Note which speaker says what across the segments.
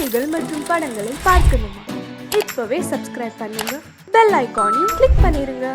Speaker 1: செய்திகள் மற்றும் படங்களை பார்க்கணுமா? இப்பவே சப்ஸ்கிரைப் பண்ணுங்க, பெல் ஐகானையும் கிளிக் பண்ணிருங்க.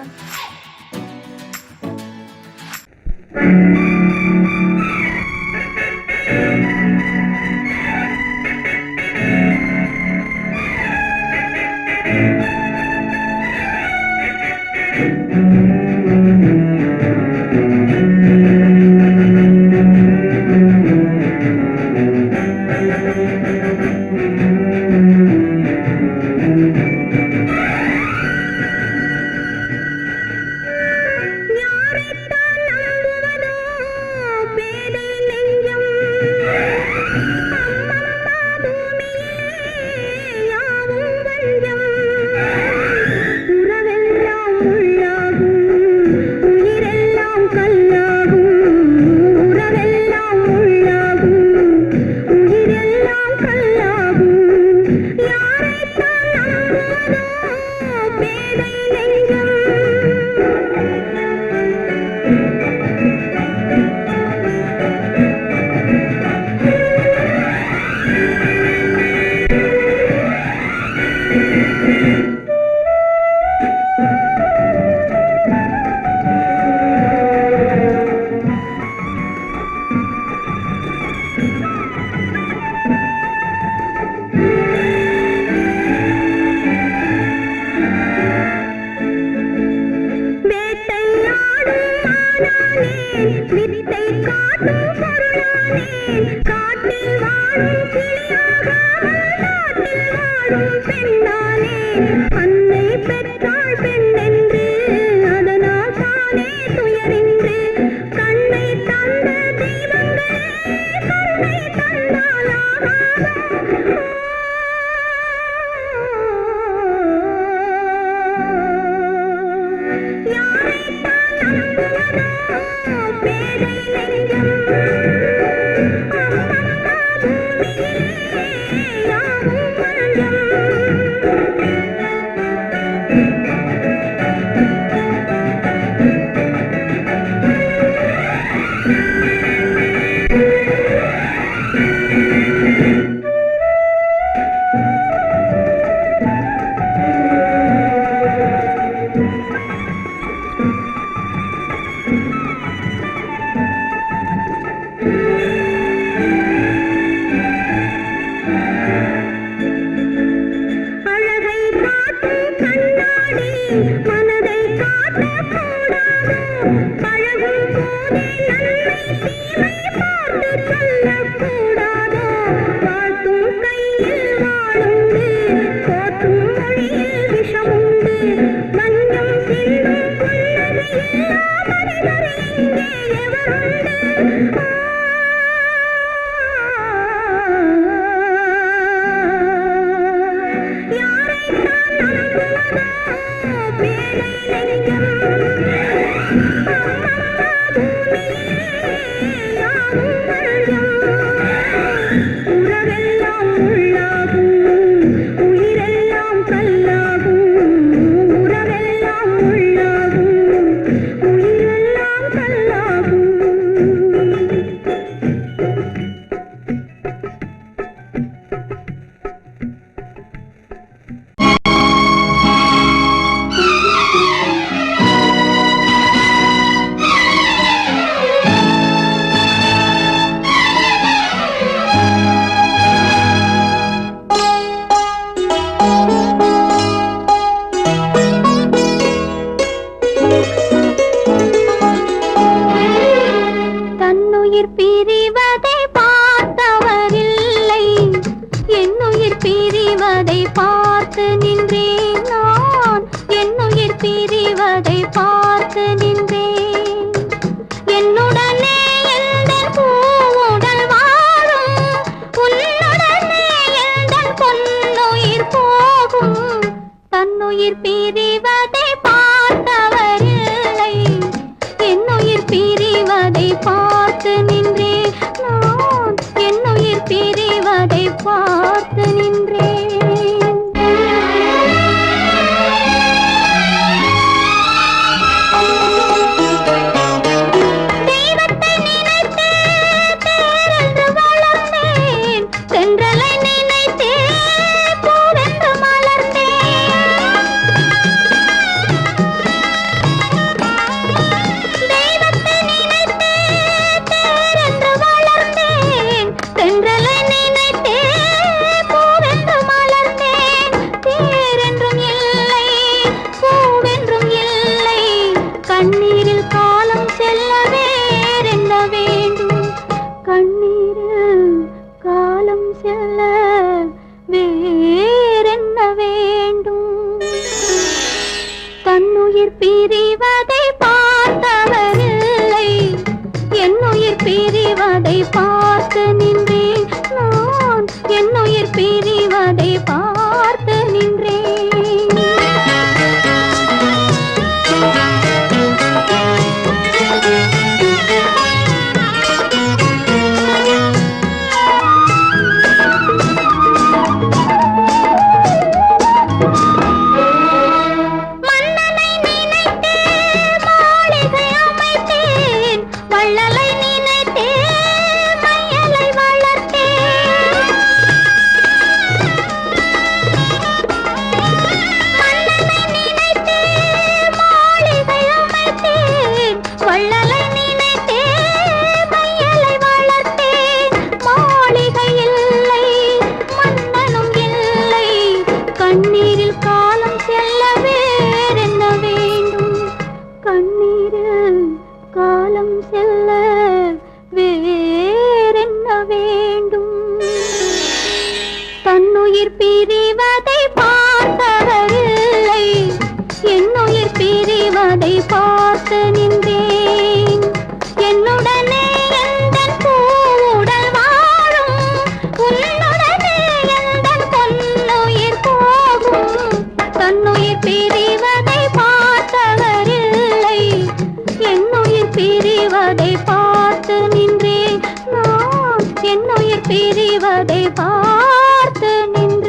Speaker 2: தென்றலை நினைத்தே என்னுயிர் பிரிவதை பார்த்தவரில்லை, என்னுயிர் பிரிவதை பார்த்து நின்றேன். என்னுடனே எந்தன் பூவுடல் வாழும், உன்னுடனே எந்தன் பொன்னுயிர் போகும். தன்னுயிர் பிரிவதை பார்த்தவரில்லை, என்னுயிர் பிரிவதை பார்த்து நின்றேன். நான் என்னுயிர் பிரிவதை பார்த்து நின்றேன்.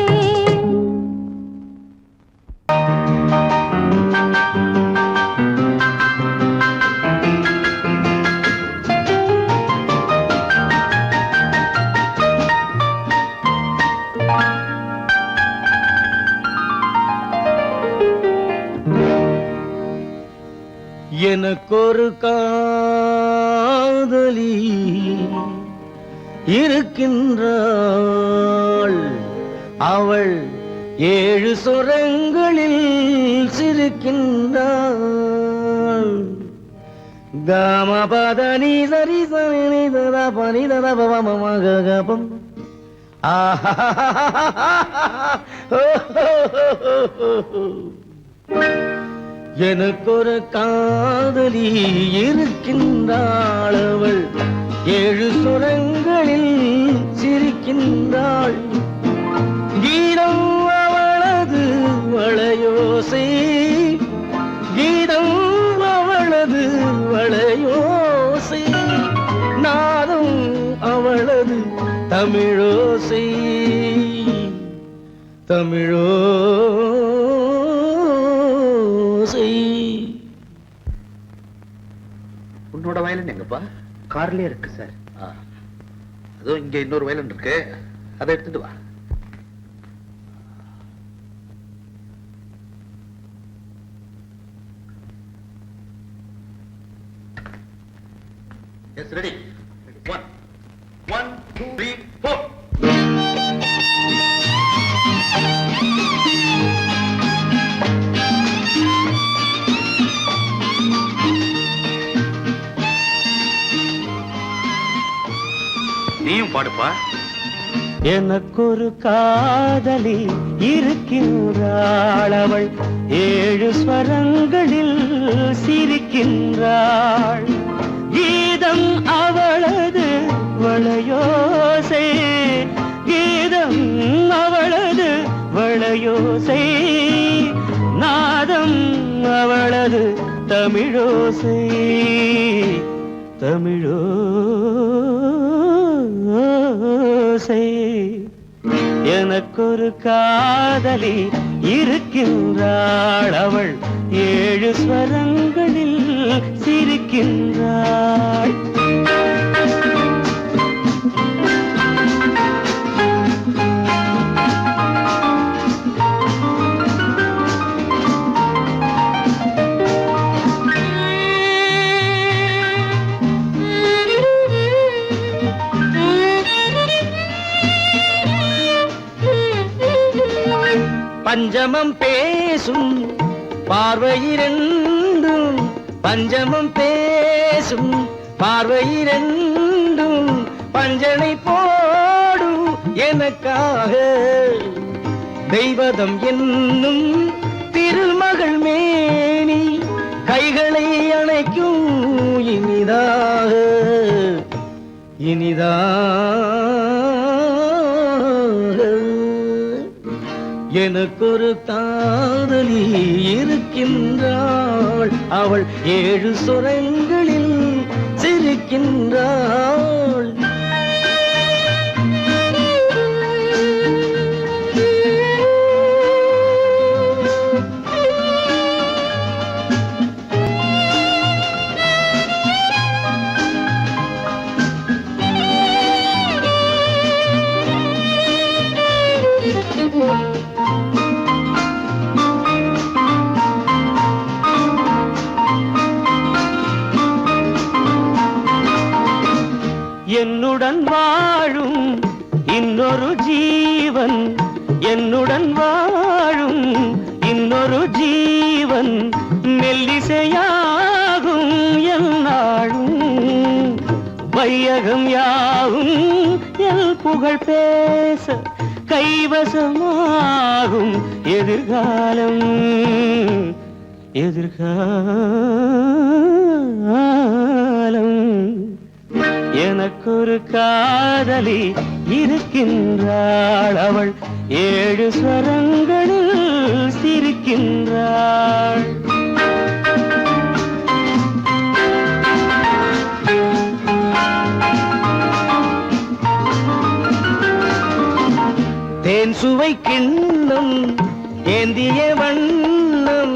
Speaker 3: எனக்கொரு காதலி இருக்கின்றாள், அவள் 7 சுரங்களில் சிரிக்கின்றாள். காமபதனி சரி சரி ததா பனி ததா பவமகபம். எனக்கொரு காதலி இருக்கின்றாள், அவள் 7 சுரங்களில் சிரிக்கின்றாள். கீதம் அவளது வளையோசை, கீதம் அவளது வளையோசை, நாதம் அவளது தமிழோசை, தமிழோசை.
Speaker 4: உன்னோட வயலன் எங்கப்பா?
Speaker 3: கார்லயே இருக்கு சார்.
Speaker 4: அதுவும் இங்க இன்னொரு வயலன் இருக்கு, அதை எடுத்துட்டு வா. Yes, ready. 1 1 2 3 4. நீயும் பாடுப்பா.
Speaker 3: எனக்கொரு காதலி இருக்கின்றாள், அவள் 7 ஸ்வரங்களில் சிரிக்கின்றாள். கீதம் அவளது வளையோசை, கீதம் அவளது வளையோசை, நாதம் அவளது தமிழோசை, தமிழோசை. எனக்கொரு காதலி இருக்கின்றாள், அவள் 7 ஸ்வரங்களில் சிரிக்கின்றாள். பஞ்சமம் பேசும் பார்வையிரண்டும், பஞ்சமம் பேசும் பார்வையிரண்டும், பஞ்சனை போடும் எனக்காக. தெய்வதம் என்னும் திருமகள் மேனி, கைகளை அணைக்கும் இனிதாக, இனிதாக. எனக்கொரு காதலி இருக்கின்றாள், அவள் 7 சுரங்களில் சிரிக்கின்றாள். என்னுடன் வாழும் இன்னொரு ஜீவன், என்னுடன் வாழும் இன்னொரு ஜீவன், மெல்லிசையாகும் என்னாலும், வையகம் யாவும் எல் புகழ் பேச, கைவசமாகும் எதிர்காலம் எதிர்காலம் எனக்கொரு காதலி இருக்கின்றாள் அவள் 7 ஸ்வரங்களில் சிரிக்கின்றாள் தேன் சுவை கிண்ணம் ஏந்திய வண்ணம்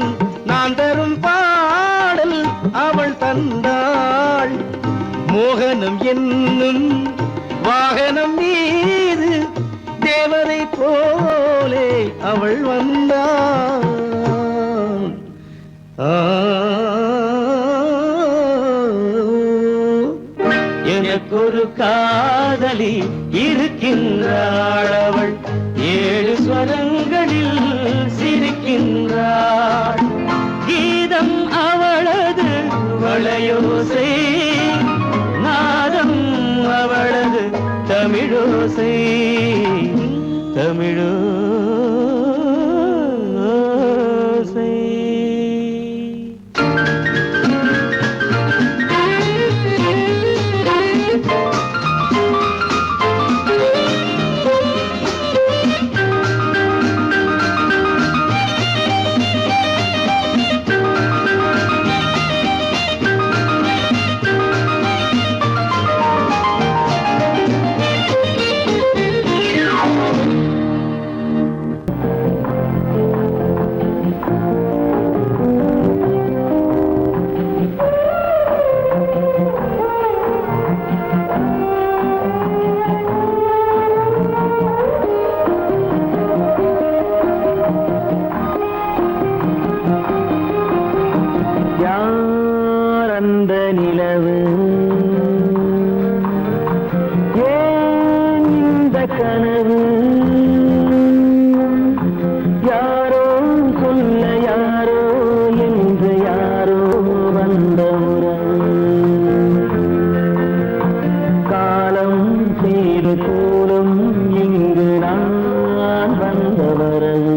Speaker 3: நான் தரும் பாடல் அவள் தந்தாள் மோகனம் என்னும் வாகனம் மீது தேவதை போலே அவள் வந்தாள் எனக்கொரு காதலி இருக்கின்றாள் அவள் 7 ஸ்வரங்களில் சிரிக்கின்றாள் கீதம் அவளது வளையோசை நாதம் அவளது தமிழோசை தமிழோசை அந்த நிலவு ஏன் இந்த கனவு யாரோ சொல்ல யாரோ என்று யாரோ வந்த உறவு காலம் செய்த கோலம் இங்கு நான் வந்த வரவு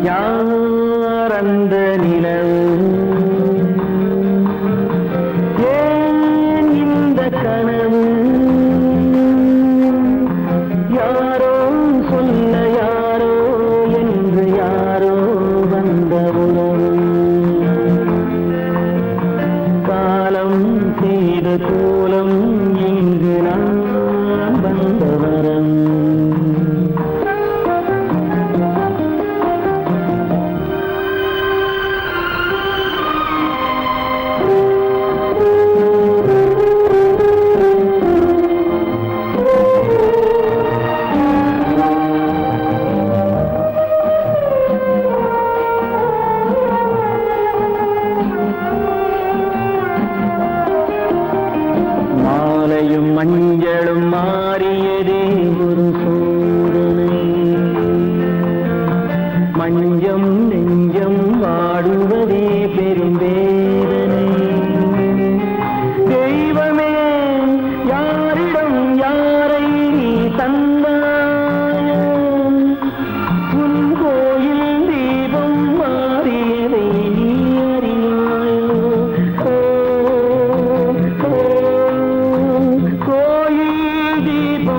Speaker 3: யார் அந்த நிலவு ஏன் இந்த கனவு யாரோ சொல்ல யாரோ என்று யாரோ வந்த உறவு காலம் செய்த கோலம் இங்கு நான் வந்த வரம் மாலையும் மஞ்சளும் மாறியதே ஒரு சோதனை மஞ்சம் நெஞ்சம் வாடுவதே பெரும் வேதனை தெய்வமே யாரிடம் யாரை தந்தாயோ உன் கோயில் தீபம் மாறியதை நீ அறியாயோ கோயில் தீபம்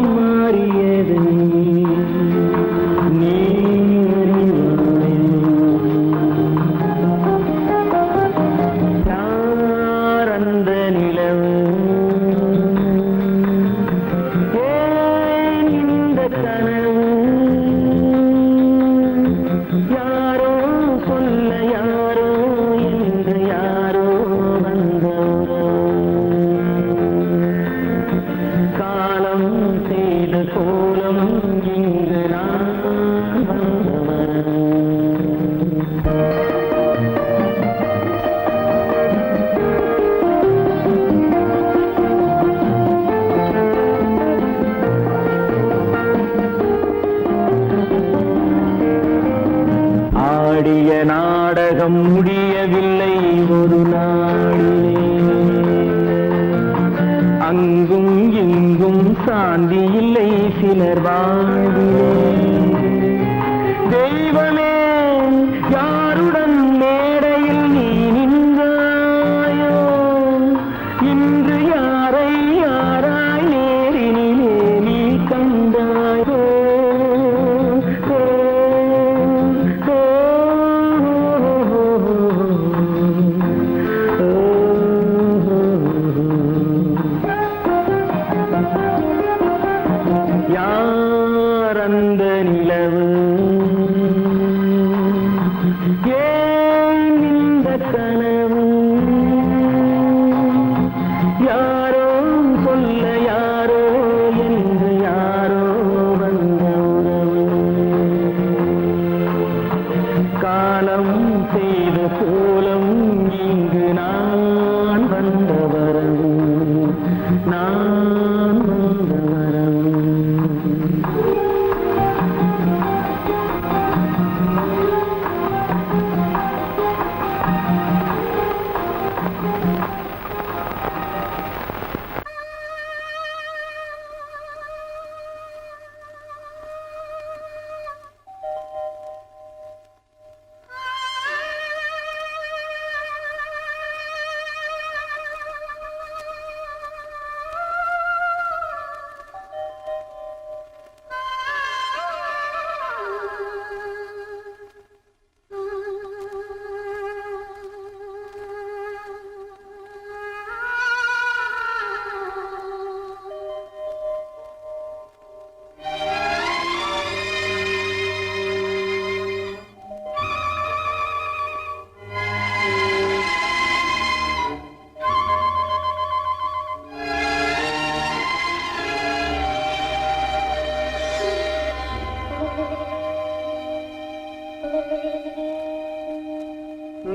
Speaker 3: எங்கும் சாந்தி இல்லை சிலர் வாழ்விலே. தெய்வமே யாருடன் மேடையில் நீ நின்றாயோ, இன்று யாரை யாராய் நேரினிலே நீ கண்டாயோ. யார் அந்த நிலவு, ஏன் இந்த கனவு, யாரோ சொல்ல யாரோ என்று யாரோ வந்த உறவு. காலம் செய்த கோலம் இங்கு நான் வந்த வரவு, நான் வந்த வரவு.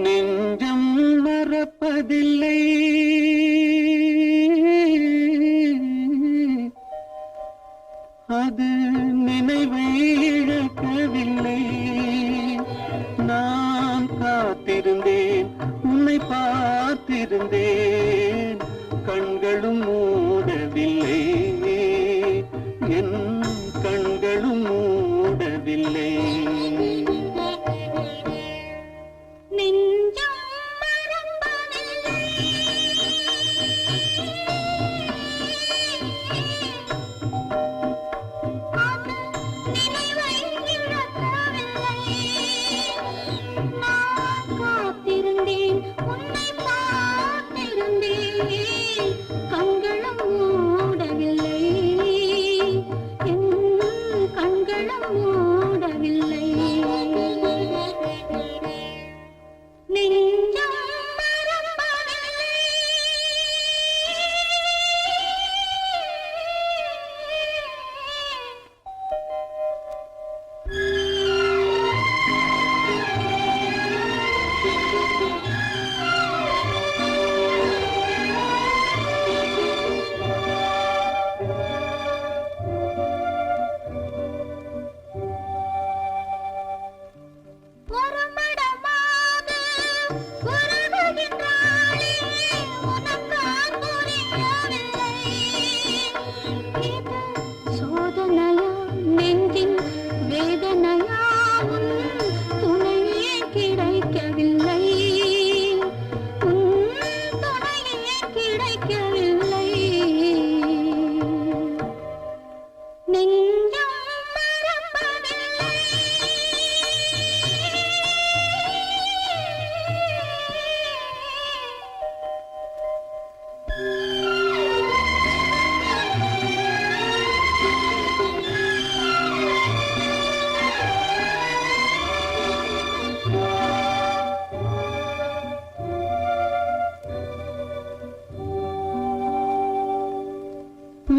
Speaker 3: நெஞ்சம் மறப்பதில்லை, அது நினைவை இழக்கவில்லை. நான் காத்திருந்தேன், உன்னை பார்த்திருந்தேன், கண்களும் மூடவில்லை, என் கண்களும் மூடவில்லை.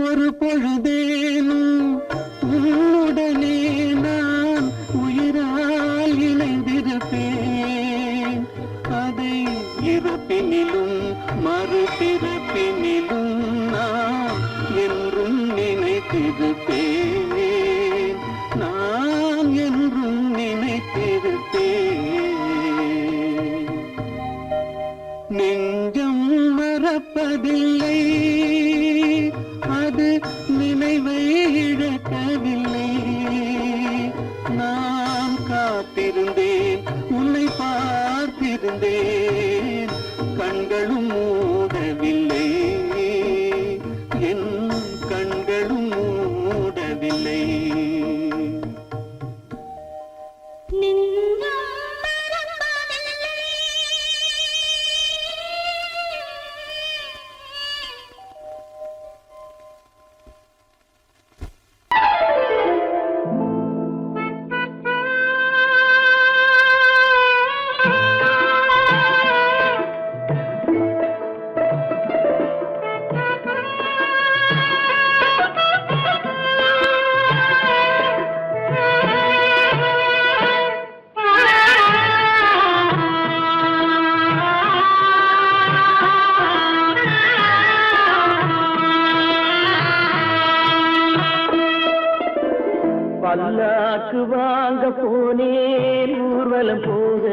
Speaker 3: ஒரு பொழுதேனும் உன்னுடனே நான் உயிரால் இணைந்திருப்பேன். அதை இறப்பினிலும் மறுபிறப்பினிலும் நான் என்றும் நினைத்திருப்பேன், நான் என்றும் நினைத்திருப்பேன். நெஞ்சம் மறப்பதில்லை, அது
Speaker 5: நினைவை இழக்கவில்லை. நான் காத்திருந்தேன், உன்னை பார்த்திருந்தேன், கண்களும் மூடவில்லை, என் கண்களும் மூடவில்லை. பல்லாக்கு வாங்க போனேன் ஊர்வலம் போக,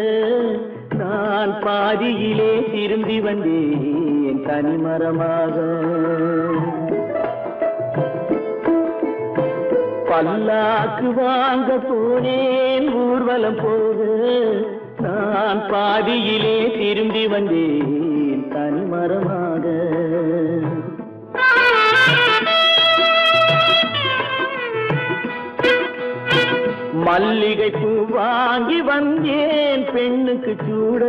Speaker 5: நான் பாதியிலே திரும்பி வந்தேன் தனிமரமாக. பல்லாக்கு வாங்க போனேன் ஊர்வலம் போக, நான் பாதியிலே திரும்பி வந்தேன் தனிமரமாக. மல்லிகை பூ வாங்கி வந்தேன் பெண்ணுக்கு சூட,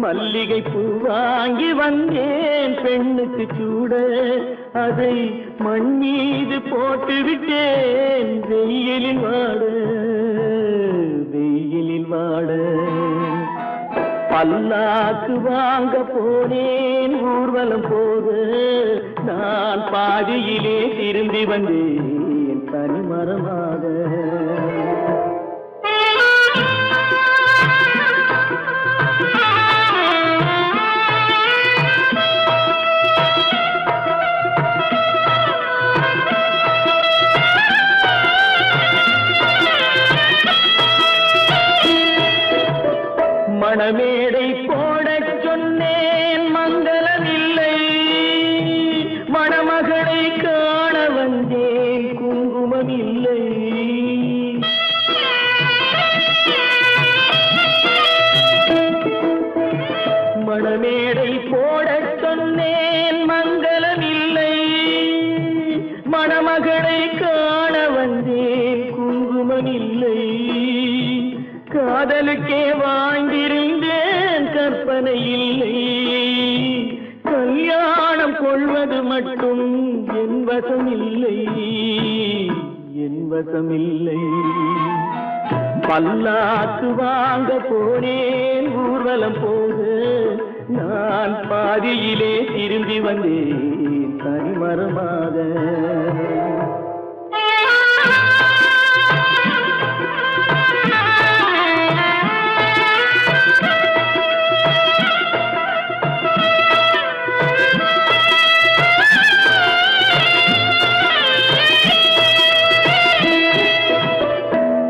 Speaker 5: மல்லிகை பூ வாங்கி வந்தேன் பெண்ணுக்கு சூட, அதை மண் மீது போட்டு விட்டேன் வெயிலில் வாட, வெயிலில் வாட. பல்லாக்கு வாங்க போனேன் ஊர்வலம் போக, நான் பாதியிலே திரும்பி வந்தேன் தனிமரமாக. மணமேடை போடச் சொன்னேன் மங்களமில்லை, மணமகளை காண வந்தேன் குங்குமமில்லை. மணமேடை போடச் சொன்னேன் மங்களமில்லை, மணமகளை காண வந்தேன் குங்குமமில்லை. காதலுக்கே வாழ்ந்திருந்தேன் கற்பனை இல்லை, கல்யாணம் கொள்வது மட்டும் என் வசமில்லை, என் வசமில்லை. பல்லாக்கு வாங்க போனேன் ஊர்வலம் போக, நான் பாதியிலே திரும்பி வந்தேன் தனிமரமாக.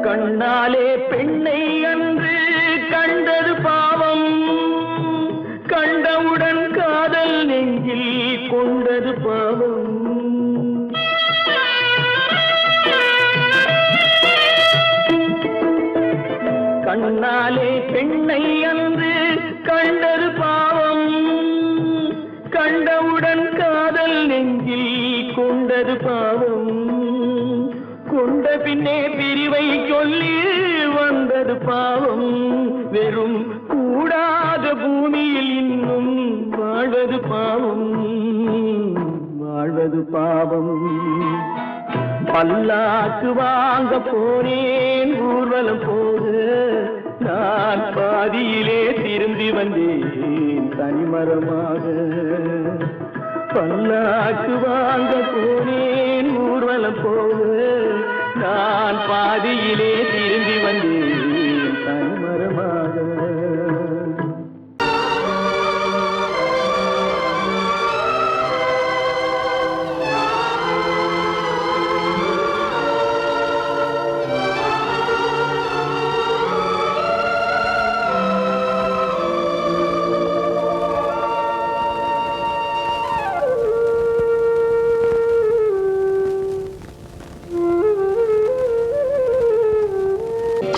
Speaker 5: கண்ணாலே பெண்ணை அன்று கண்டது பாவம், கண்டவுடன் காதல் நெஞ்சில் கொண்டது பாவம். கண்ணாலே பெண்ணை அன்று கண்டது பாவம், கண்டவுடன் காதல் நெஞ்சில் கொண்டது பாவம். கொண்ட பின்னே பிரிவை சொல்லி வந்தது பாவம், வெறும் கூடாத பூமியில் இன்னும் வாழ்வது பாவம், வாழ்வது பாவம். பல்லாக்கு வாங்க போனேன் ஊர்வலம் போக, நான் பாதியிலே திரும்பி வந்தேன் தனிமரமாக. பல்லாக்கு வாங்க போனேன் ஊர்வலம் போக, நான் பாதியிலே திரும்பி வந்தேன் தனிமரமாக.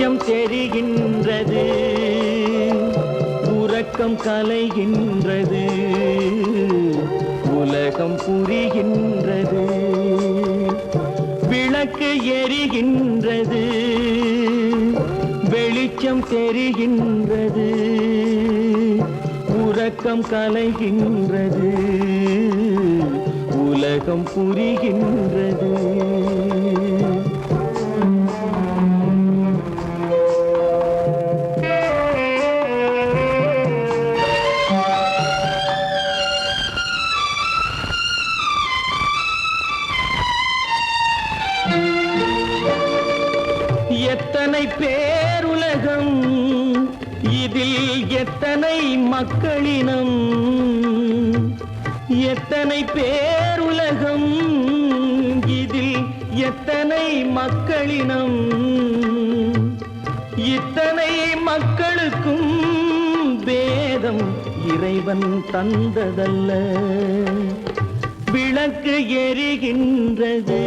Speaker 5: வெளிச்சம் தெரிகின்றது, உறக்கம் கலைகின்றது, உலகம் புரிகின்றது. விளக்கு எரிகின்றது, வெளிச்சம் தெரிகின்றது, உறக்கம் கலைகின்றது, உலகம் புரிகின்றது. எத்தனை பேருலகம், இதில் எத்தனை மக்களினம், எத்தனை பேருலகம், இதில் எத்தனை மக்களினம். இத்தனை மக்களுக்கும் வேதம் இறைவன் தந்ததல்ல. விளக்கு எரிகின்றது,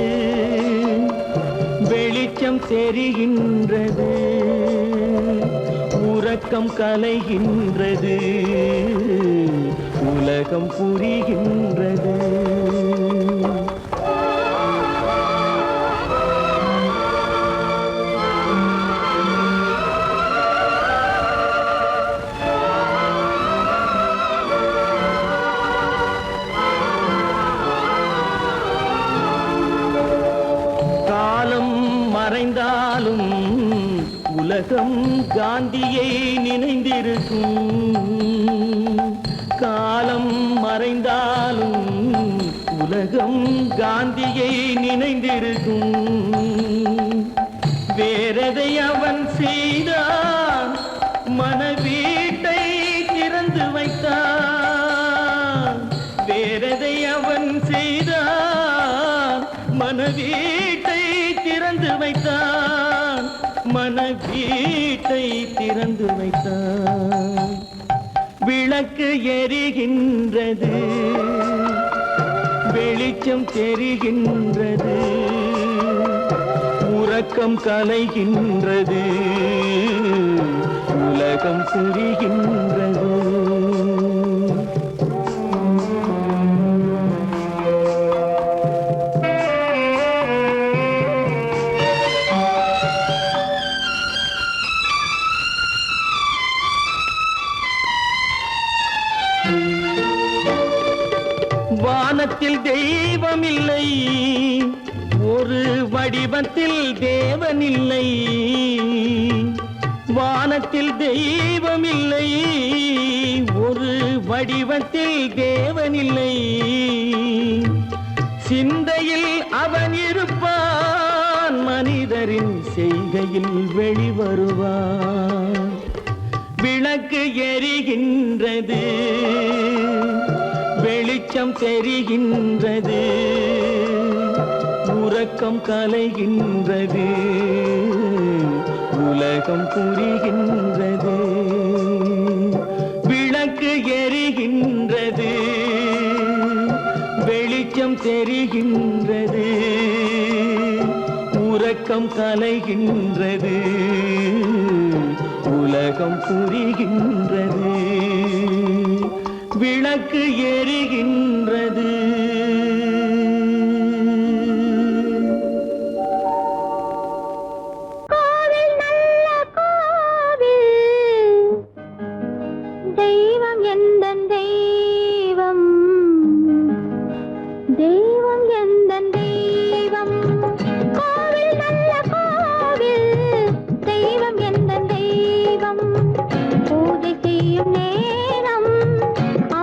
Speaker 5: வெளிச்சம் தெரிகின்றது, உறக்கம் கலைகின்றது, உலகம் புரிகின்றது. காலம் மறைந்தாலும் உலகம் காந்தியை நினைந்திருக்கும். காலம் மறைந்தாலும் உலகம் காந்தியை நினைந்திருக்கும். வேறெதை அவன் செய்தான், மனவீட்டை திறந்து வைத்தான். வேறெதை அவன் செய்தான், மனவீட்டை திறந்து வைத்தான், மனவீட்டை திறந்து வைத்தான். விளக்கு எரிகின்றது, வெளிச்சம் தெரிகின்றது, உறக்கம் கலைகின்றது, உலகம் புரிகின்றது. வானத்தில் தெய்வமில்லை, ஒரு வடிவத்தில் தேவனில்லை. வானத்தில் தெய்வமில்லை, ஒரு வடிவத்தில் தேவனில்லை. சிந்தையில் அவன் இருப்பான், மனிதரின் செய்கையில் வெளிவருவான். விளக்கு எரிகின்றது, வெளிச்சம் தெரிகின்றது, உறக்கம் கலைகின்றது, உலகம் புரிகின்றது. விளக்கு எரிகின்றது, வெளிச்சம் தெரிகின்றது, உறக்கம் கலைகின்றது, உலகம் புரிகின்றது. விளக்கு எரிகின்றது.
Speaker 2: கோவில் நல்ல கோவில், தெய்வம் எந்தன் தெய்வம், தெய்வம் எந்தன் தெய்வம். கோவில் நல்ல கோவில், தெய்வம் எந்தன் தெய்வம். பூஜை செய்யும் நேரம்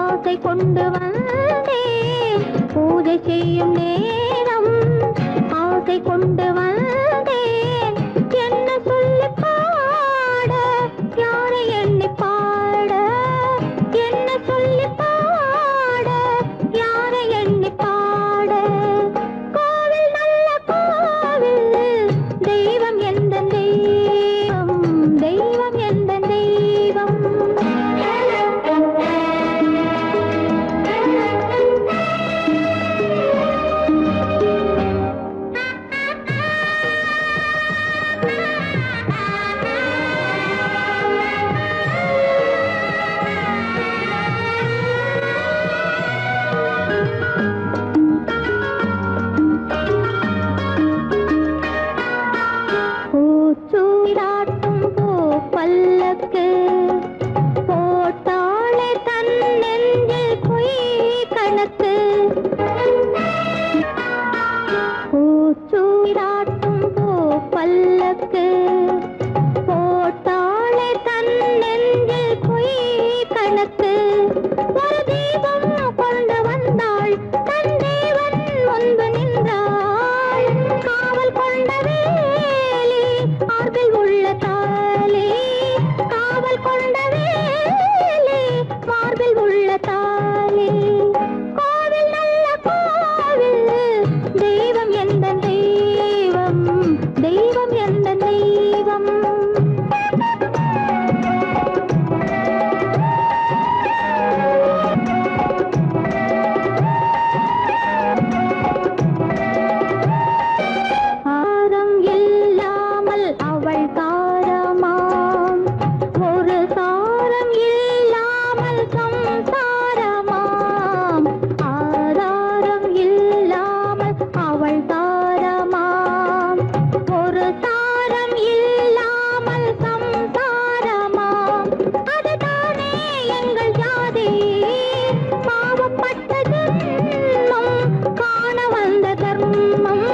Speaker 2: ஆசை கொண்டு வந்தேன், பூஜை செய்யும் நேரம் ஆசை கொண்டு வந்தேன். என்ன சொல்லி பாட, யாரை எண்ணி பாட, என்ன சொல்லி பாட, யாரை எண்ணி பாட. கோவில் நல்ல கோவில், தெய்வம் எந்த தெய்வம், தெய்வம் எந்த தெய்வம். தர்மம்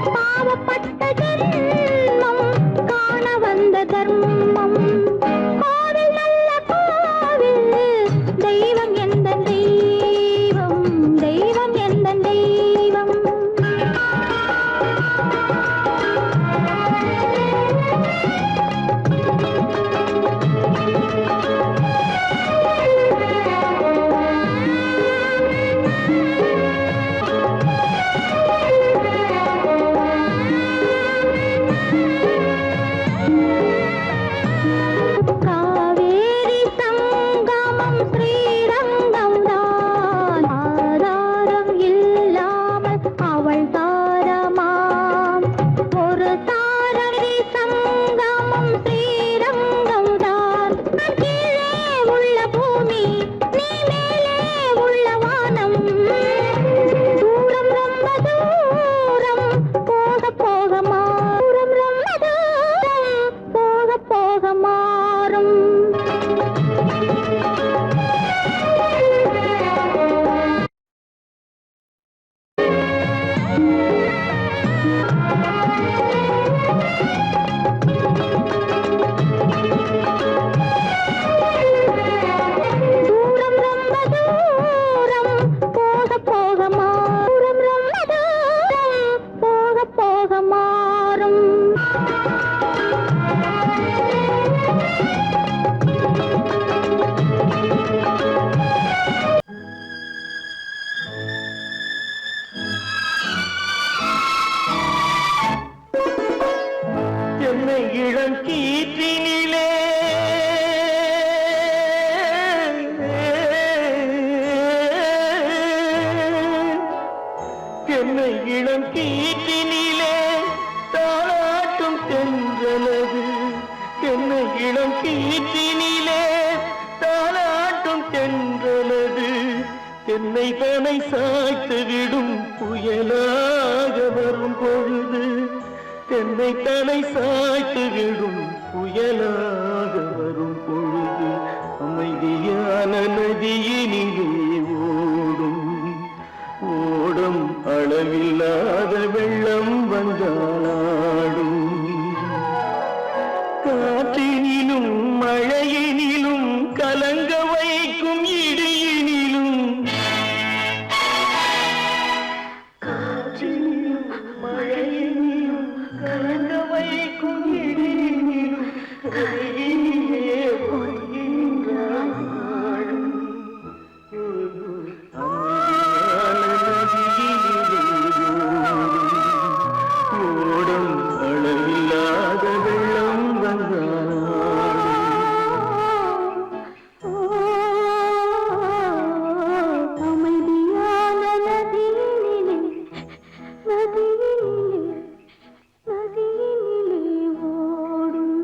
Speaker 2: பாவப்பட்ட ஜென்மம் காண வந்த தர்மம் கோவில் நல்ல கோவில் தெய்வம் எந்த தெய்வம் தெய்வம் எந்த தெய்வம் காவேரி சங்கமம் ஸ்ரீரங்கம் தான் ஆதாரம் இல்லாமல் அவள் தாரமாம் ஒரு தாரகி சங்கமம் ஸ்ரீரங்கம் தான் கீழே உள்ள பூமி நீ மேலே உள்ள வானம் தூரம் ரொம்ப தூரம் போக போக மாறும் ரொம்ப தூரம் போக போக மாறும் தூரம் ரொம்ப தூரம் போக போக மாறும் ரொம்ப தூரம் போக போக மாறும்
Speaker 5: என்னை இளம் கீற்றினிலே என்னை இளம் கீற்றினிலே தாளாட்டும் தென்றலது என்னை இளம் கீற்றினிலே தாளாட்டும் தென்றலது என்னை தனை சாய்த்து விடும் புயலாக வரும் பொழுது என்னை தலை சாய்த்து விடும் புயலாக வரும் பொழுது அமைதியான நதியினிலே ஓடும் ஓடும் அளவில்லாத வெள்ளம் வந்தாடும் காற்றினிலும் மழையினிலும் கலங்க வைக்கும் இடியினிலும் காற்றினிலும் மழையினிலும் கலங்க வைக்கும் இடியினிலும் கரையினிலே பொய்கின்றாள் நாளும். அமைதியான நதியினிலே ஓடும் அளவில்லாத வெள்ளம் வந்தாடும்
Speaker 2: அமைதியான நதியினிலே நதியினிலே நதியினிலே ஓடும்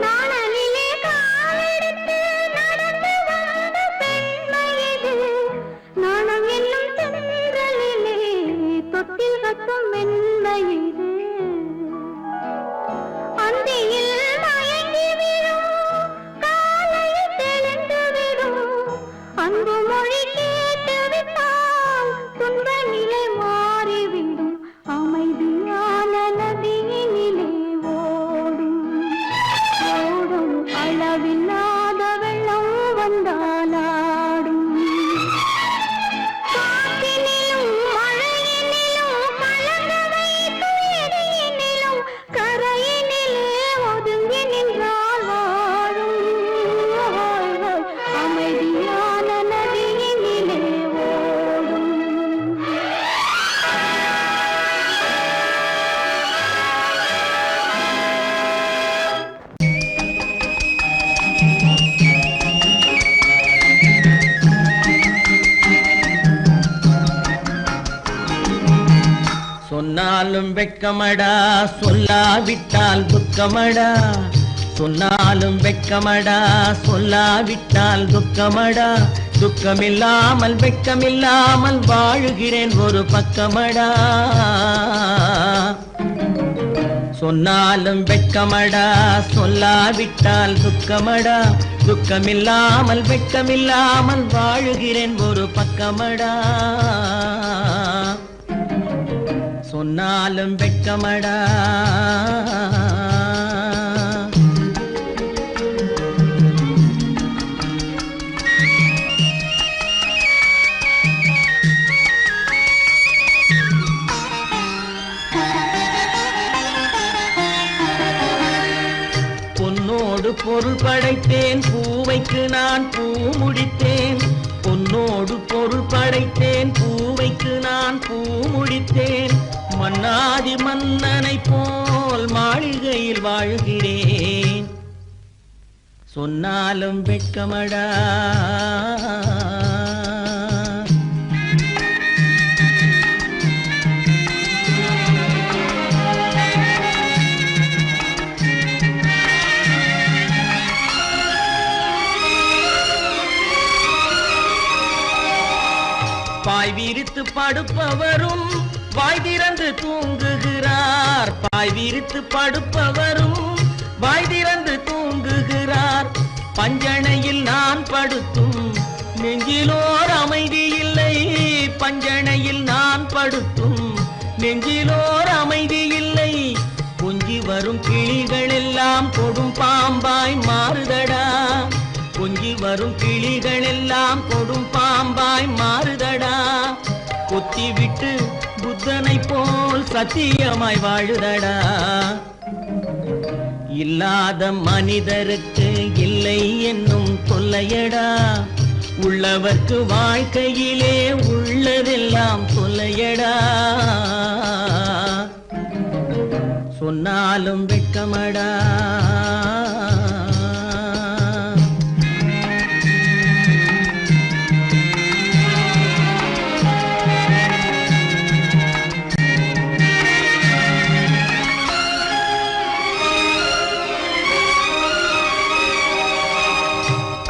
Speaker 2: நாணலிலே காலெடுத்து நடந்து வந்த பெண்மை இது நாணம் என்னும் தென்றலிலே தொட்டில் கட்டும் மென்மை இது அந்தியில் மயங்கி விடும் காலையில் தெளிந்து விடும் அன்பு மொழி கேட்டு விட்டால் துன்ப நிலை மாறிவிடும் அமைதியான நதியினிலே ஓடும் ஓடும் அளவில்லாத வெள்ளம் வந்தாலாடும் காற்றினிலும் மழையினிலும் கலங்க வைக்கும் இடியினிலும் கரையினிலே ஒதுங்கி நின்றால் வாழும் அமைதியான நதியினிலே ஓடும்
Speaker 6: சொன்னாலும் வெட்கமடா சொல்லாவிட்டால் துக்கமடா
Speaker 5: சொன்னாலும் வெட்கமடா சொல்லாவிட்டால் துக்கமடா துக்கமில்லாமல் வெட்கமில்லாமல் வாழுகிறேன் ஒரு பக்கமடா சொன்னாலும் வெட்கமடா சொல்லாவிட்டால் துக்கமடா துக்கமில்லாமல் வெட்கமில்லாமல் வாழுகிறேன் ஒரு பக்கமடா சொன்னாலும் வெட்கமடா பொன்னோடு பொருள் படைத்தேன் பூவைக்கு நான் பூ முடித்தேன் பொன்னோடு பொருள் படைத்தேன் பூவைக்கு நான் பூ முடித்தேன் மன்னாதி மன்னனை போல் மாளிகையில் வாழ்கிறேன் சொன்னாலும் வெட்கமடா பாய் விரித்து படுப்பவரும் வாய் திறந்து தூங்குகிறார் பாய் விரித்து படுப்பவரும் வாய் திறந்து தூங்குகிறார் பஞ்சணையில் நான் படுத்தும் நெஞ்சிலோர் அமைதி இல்லை பஞ்சணையில் நான் படுத்தும் நெஞ்சிலோர் அமைதி இல்லை கொஞ்சி வரும் கிளிகள் எல்லாம் கொடும் பாம்பாய் மாறுதடா கொஞ்சி வரும் கிளிகள் எல்லாம் கொடும் பாம்பாய் மாறுதடா கொத்தி விட்டு புத்தனை போல் சத்தியமாய் வாழுதடா இல்லாத மனிதருக்கு இல்லை என்னும் தொல்லையடா உள்ளவர்க்கு வாழ்க்கையிலே உள்ளதெல்லாம் தொல்லையடா சொன்னாலும் வெட்கமடா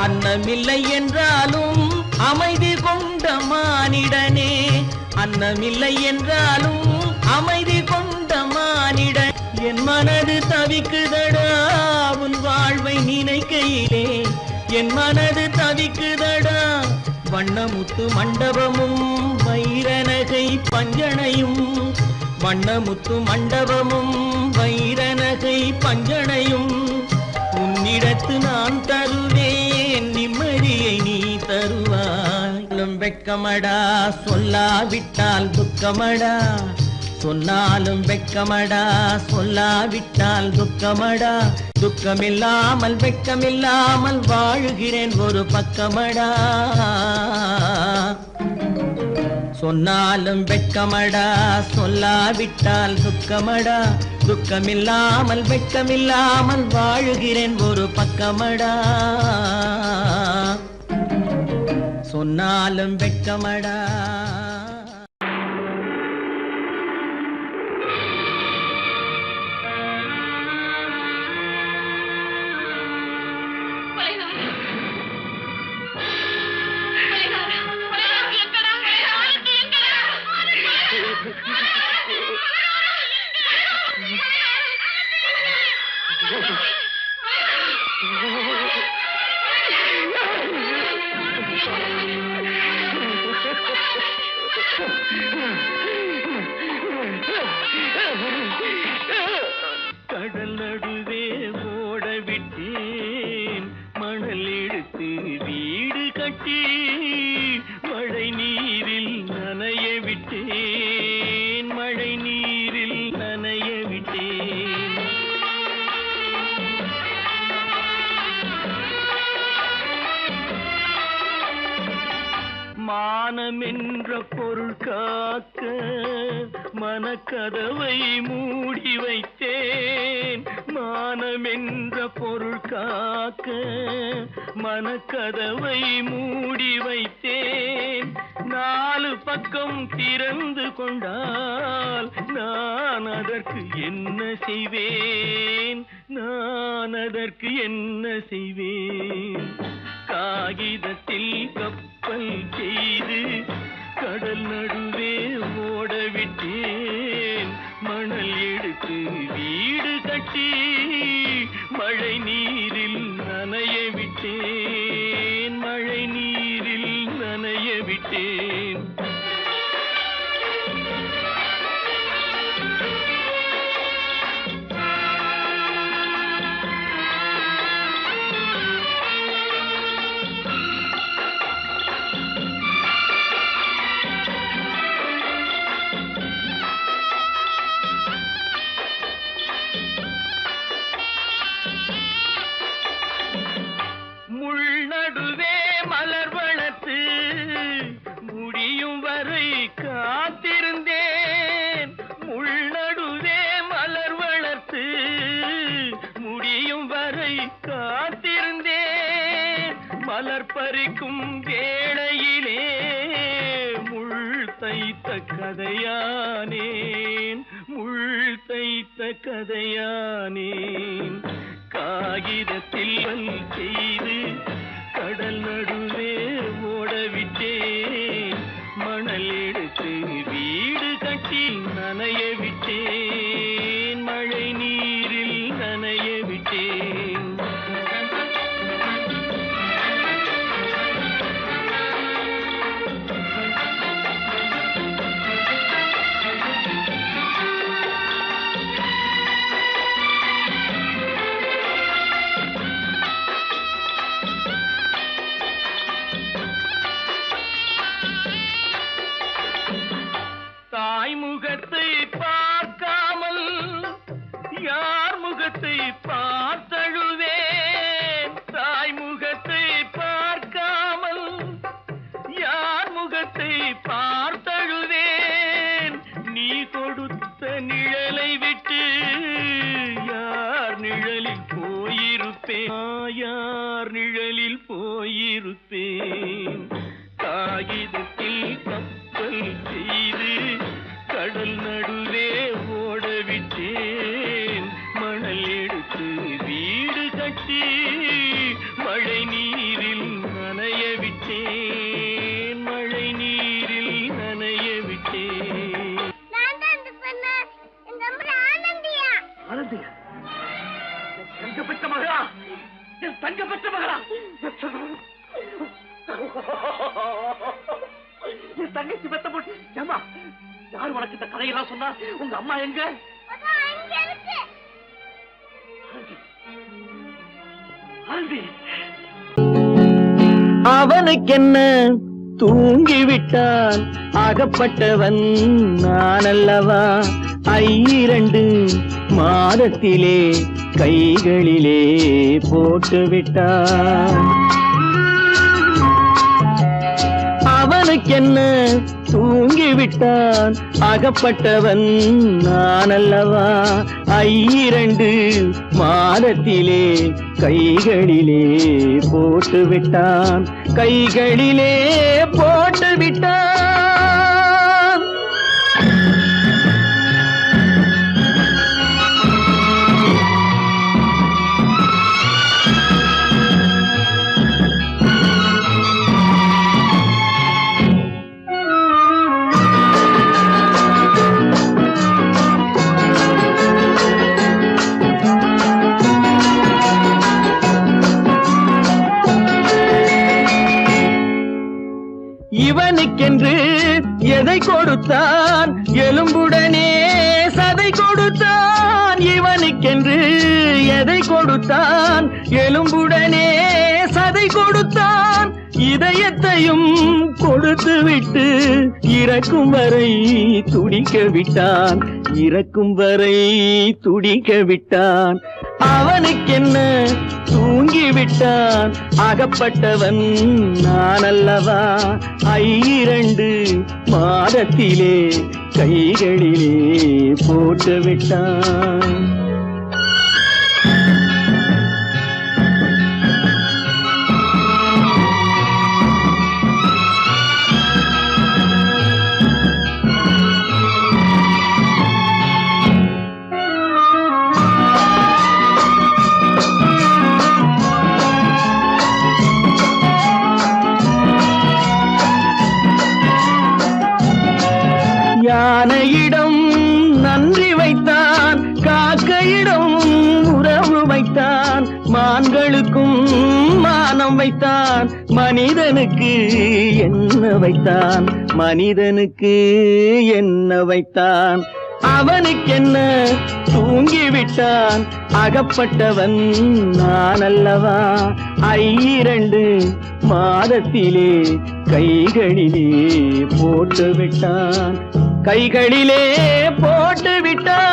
Speaker 5: அன்னமில்லை என்றாலும் அமைதி கொண்ட மானிடனே அன்னமில்லை என்றாலும் அமைதி கொண்ட மானிடன் என் மனது தவிக்குதடா உன் வாழ்வை நினைக்கையிலே என் மனது தவிக்குதடா வண்ணமுத்து மண்டபமும் வைரநகை பஞ்சனையும் வண்ணமுத்து மண்டபமும் வைரநகை பஞ்சனையும் உன்னிடத்து நான் தருவேன் நிம்மதியை நீ தருவாய் வெட்கமடா சொல்லாவிட்டால் துக்கமடா சொன்னாலும் வெட்கமடா சொல்லாவிட்டால் துக்கமடா துக்கமில்லாமல் வெட்கமில்லாமல் வாழுகிறேன் ஒரு பக்கமடா சொன்னாலும் வெட்கமடா சொல்லாவிட்டால் துக்கமடா துக்கமில்லாமல் வெட்கமில்லாமல் வாழுகிறேன் ஒரு பக்கமடா சொன்னாலும் வெட்கமடா கடல் நடுவே ஓட விட்டேன் மணல் எடுத்து வீடு கட்டி மழை நீரில் நனைய விட்டேன் மழை நீரில் நனைய விட்டேன் மானமென்ற பொருள் காக்க மனக்கதவை மூடி வைத்தேன் மானமென்ற பொருள் காக்க மனக்கதவை மூடி வைத்தேன் நாலு பக்கம் திறந்து கொண்டால் நான் அதற்கு என்ன செய்வேன் நான் அதற்கு என்ன செய்வேன்? காகிதத்தில் கப்பல் செய்து கடல் நடுவே ஓடவிட்டேன். மணல் எடுத்து வீடு கட்டி மழை நீரில் நனைய விட்டேன். மழை நீரில் நனைய விட்டேன். முள்நடுவே மலர் வளர்த்து முடியும் வரை காத்திருந்தேன். முள்நடுவே மலர் வளர்த்து முடியும் வரை காத்திருந்தேன். மலர் பறிக்கும் வேளையிலே முள் தைத்த கதையானேன். முள் தைத்த கதையானேன். காகிதத்தில் செய்து கடல் நடுவே ஓடவிட்டேன். மணல் எடுத்து வீடு கட்டி நனைய விட்டேன். மழை நீரில் நனைய விட்டேன். தாய் முகத்தை பார்க்காமல் யார் முகத்தை பார்த்தழுவேன். தாய் முகத்தை பார்க்காமல் யார் முகத்தை பார்த்தழுவேன். நீ கொடுத்த நிழலை விட்டு யார் நிழலில் போயிருப்பேன். யார் நிழலில் போயிருப்பேன். காகிதத்தில் கப்பல் செய்து கடல் நடுவே ஓடவிட்டேன். மணல் எடுத்து வீடு கட்டி மழை நீரில் நனைய விட்டேன். மழை நீரில் நனைய விட்டேன். ஆனந்தியா, என் தங்கப்பட்ட மகளா, என் தங்கப்பட்ட மகளா, என் தங்கச்சி பெத்த போட்டு ஏமா யார் உனக்கு இந்த கதையெல்லாம் சொன்னா? உங்க அம்மா எங்க?
Speaker 3: அவனுக்கென்ன தூங்கிவிட்டான் அகப்பட்டவன் நான் அல்லவா? 2 மாதத்திலே கைகளிலே போட்டுவிட்டான். அவனுக்கென்ன தூங்கிவிட்டான் அகப்பட்டவன் நான் அல்லவா? 2 மாதத்திலே கைகளிலே போட்டுவிட்டான். கைகளிலே போட்டுவிட்டான். இவனுக்கென்று எதை கொடுத்தான்? எலும்புடனே சதை கொடுத்தான். இவனுக்கென்று எதை கொடுத்தான்? எலும்புடனே சதை கொடுத்தான். இதயத்தையும் கொடுத்து விட்டு இறக்கும் வரை துடிக்க விட்டான். இறக்கும் வரை துடிக்க விட்டான். அவனுக்கென்ன தூங்கிவிட்டான் அகப்பட்டவன் நான் அல்லவா? 2 மாதத்திலே கைகளிலே போட்டுவிட்டான். மனிதனுக்கு என்ன வைத்தான், மனிதனுக்கு என்ன வைத்தான், அவனுக்கென்ன தூங்கிவிட்டான், அகப்பட்டவன் நான் அல்லவா. 2 மாதத்திலே கைகளிலே போட்டு விட்டான், கைகளிலே போட்டு விட்டான்.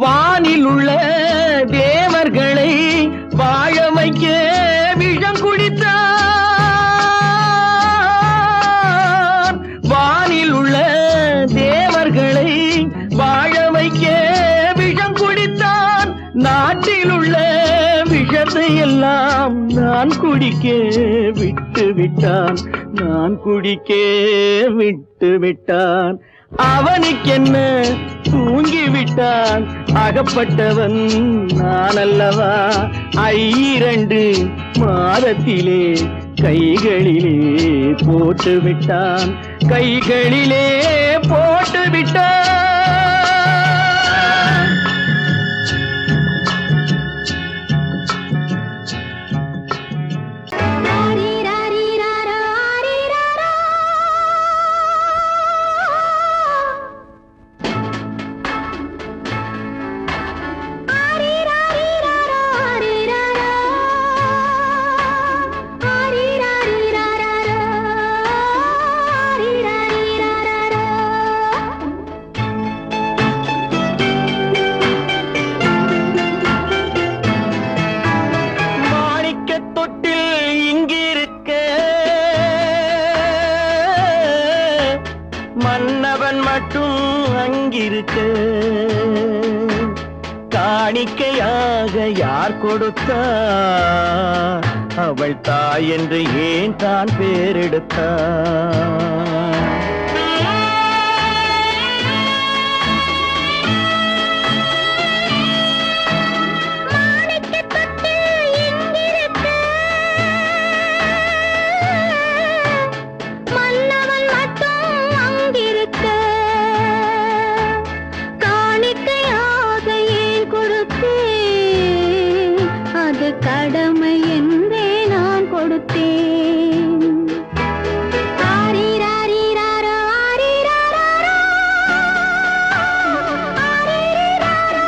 Speaker 3: வானில் உள்ள தேவர்களை வாழ வைக்க விஷம் குடித்தான். வானில் உள்ள தேவர்களை வாழ வைக்க விஷம் குடித்தான். நாட்டில் உள்ள விஷத்தை எல்லாம் நான் குடிக்க விட்டு விட்டான், நான் குடிக்க விட்டு விட்டான். அவனுக்கென்ன தூங்கிவிட்டான், அகப்பட்டவன் நான் அல்லவா. 2 மாதத்திலே கைகளிலே போட்டு விட்டான், கைகளிலே போட்டு விட்டான். மன்னவன் மட்டும் அங்கிருக்க, காணிக்கையாக யார் கொடுத்தார், அவள் தாய் என்று ஏன் தான் பேரெடுத்தார்.
Speaker 2: கடமை என்றே நான் கொடுத்தேன். ஆரிராரிராரா, ஆரிராரா, ஆரிராரா,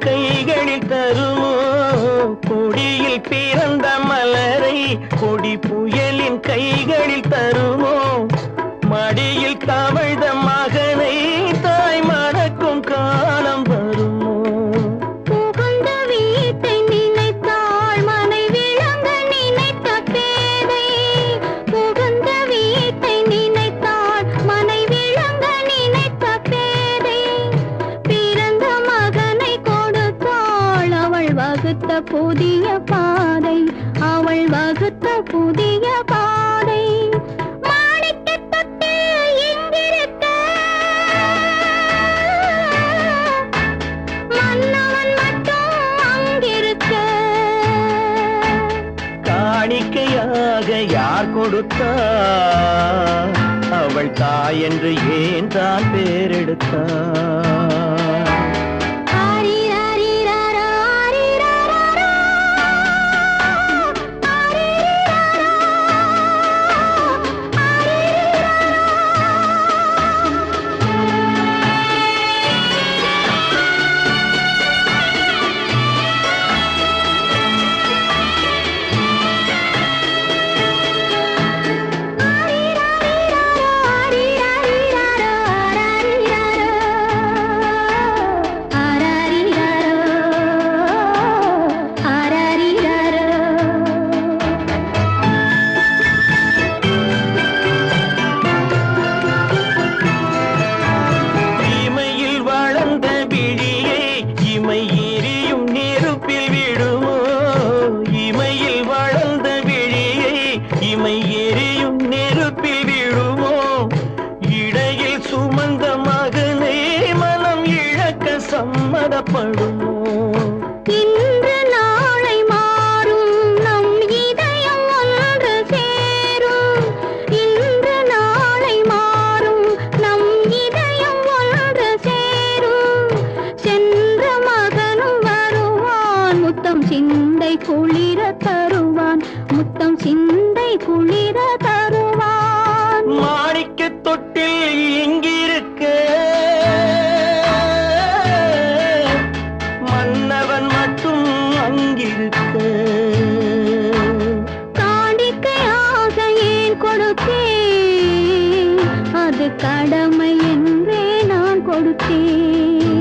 Speaker 3: கைகளில் தருமோ, கொடியில் பிறந்த மலரை கொடி புயலின் கைகளில் தருமோ, மடியில் தவழ்ந்த மகனை தாய் மறக்கும் காலம் வருமோ.
Speaker 2: புகுந்த வீட்டை நினைத்தாள் மனை விளங்க நினைத்த பேதை, புகுந்த வீட்டை நினைத்தாள் மனை விளங்க நினைத்த பேதை, பிறந்த மகனை கொடுத்தாள் அவள் வகுத்த புதிய பாதை, அவள் வகுத்த புதிய பாதை. மாணிக்கத் தொட்டில் எங்கிருக்க, மன்னவன் மட்டும் அங்கிருக்க,
Speaker 3: காணிக்கையாக யார் கொடுத்தார், அவள் தாய் என்று ஏன் தான் பேரெடுத்தார். சம்மதப்படுமோ?
Speaker 2: இன்று நாளை மாறும் நம் இதயம் ஒன்று சேரும். இன்று நாளை மாறும் நம் இதயம் ஒன்று சேரும். சென்ற மகனும் வருவான், முத்தம் சிந்தை குளிர தருவான், முத்தம் சிந்தை குளிர தருவான்.
Speaker 3: மாணிக்க தொட்டில் இங்கிருக்க, மன்னவன் மட்டும் அங்கிருக்க.
Speaker 2: காணிக்கையாக ஏன் கொடுத்தேன், அது கடமை என்றே நான் கொடுத்தேன்.